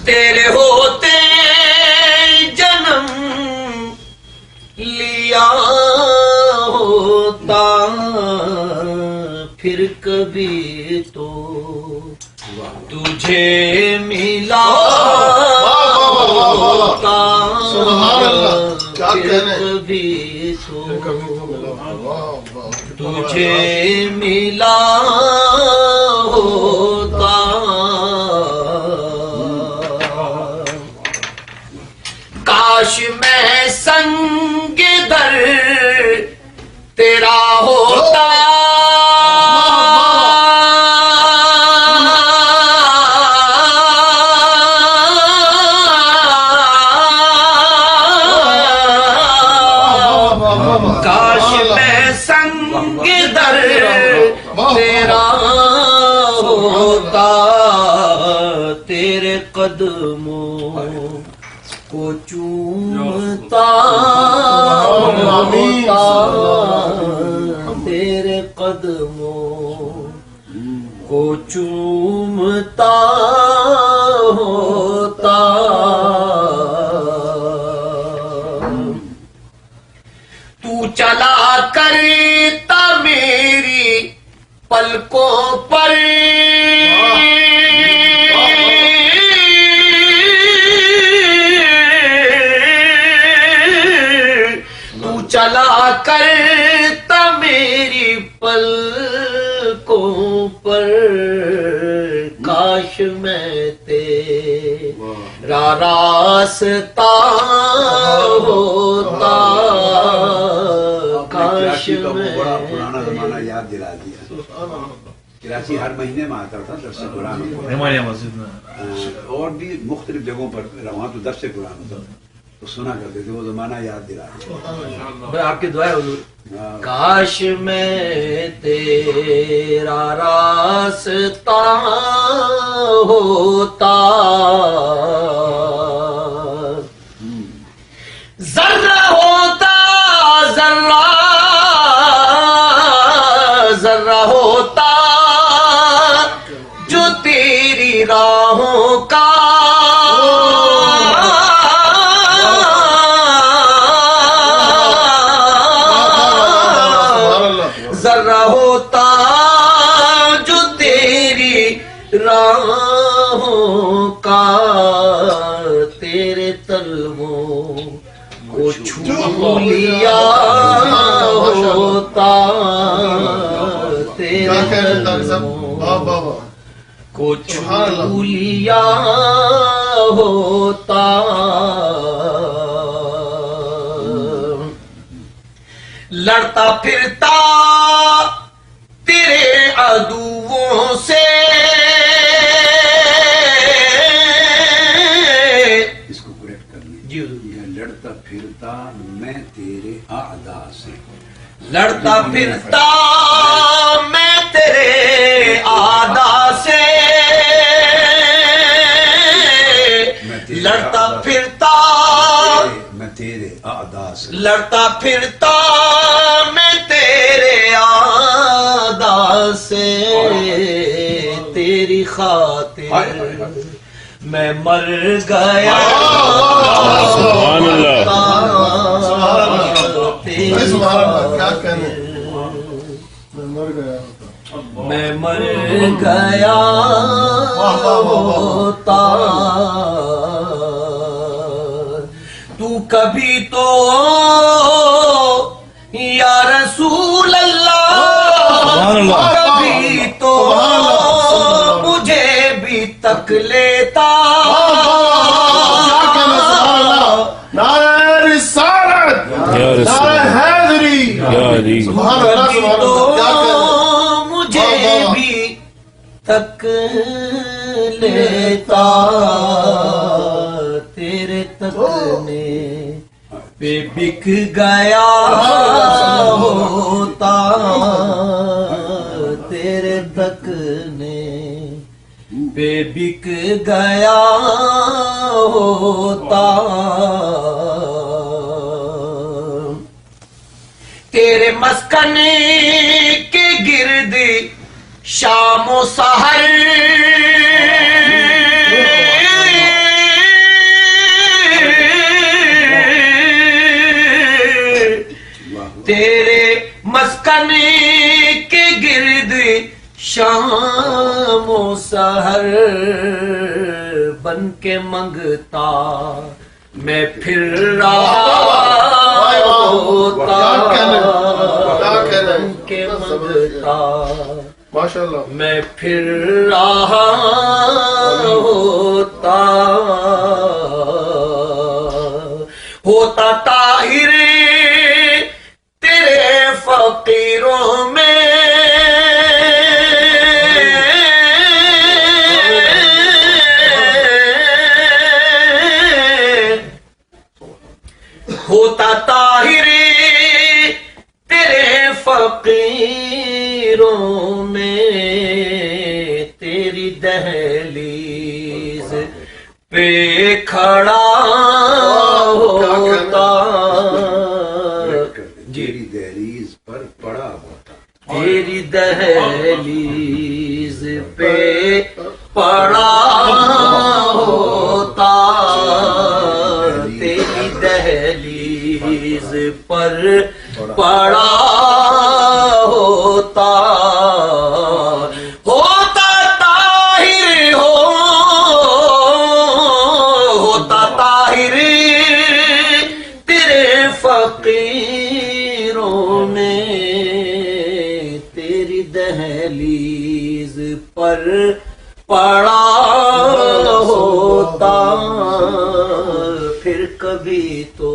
تیرے ہوتے جنم لیا ہوتا پھر کبھی تو تجھے ملا ہوتا پھر کبھی تو تجھے ملا ہوتا کاش میں سنگ در تیرا ہوتا کاش میں سنگ در تیرا ہوتا تیرے قدموں کو چومتا ہوتا تیرے قدموں کو چومتا ہوتا تو چلا کرتا میری پلکوں پر چلا کرتا میری پلکوں پر کاش میں تیرا راستہ ہوتا کاش میں بڑا پرانا زمانہ یاد دلا دیا کراچی ہر مہینے میں آتا تھا درس قرآن اور بھی مختلف جگہوں پر وہاں تو درس قرآن ہوتا تھا تو سنا کرتے تھے وہ زمانہ یاد دلا دیا آپ کی دعا ہے حضور کاش میں تیرا راستہ ہوتا ذرہ ہوتا ذرہ ذرہ ہوتا جو تیری راہوں کا ذرہ ہوتا جو تیری راہوں کا تیرے تلووں کو چھو لیا ہوتا تیرے تلووں کو چھو لیا ہوتا لڑتا پھرتا تیرے عدووں سے اس کو کریکٹ کر لیں لڑتا پھرتا میں تیرے اعداء سے لڑتا پھرتا میں تیرے اعداء سے لڑتا پھرتا میں تیرے اعداء سے لڑتا پھرتا میں تیرے اعداء سے تیری خاطر میں مر گیا سبحان اللہ میں مر گیا ہوتا تو کبھی تو یا رسول اللہ کبھی تو مجھے بھی تک لیتا نعرہ رسالت نعرہ حیدری کبھی تو مجھے بھی تک لیتا تیرے تکنے پہ بک گیا ہوتا تیرے تکنے پہ بک گیا ہوتا تیرے مسکن کے گرد شام و سحر مسکن کے گرد شام و سحر بن کے منگتا میں پھر رہا ہوتا بن کے منگتا ماشاءاللہ میں پھر رہا ہوتا طاہر تیرے فقیروں میں ہوتا طاہر تیرے فقیروں میں تیری دہلیز پہ کھڑا ہوتا تیری دہلیز پر پڑا ہوتا تیری دہلیز پہ پڑا ہوتا تیری دہلیز پر پڑا ہوتا ہوتا طاہر ہوتا طاہر تیرے فقیروں میں تیری دہلیز پر پڑا ہوتا پھر کبھی تو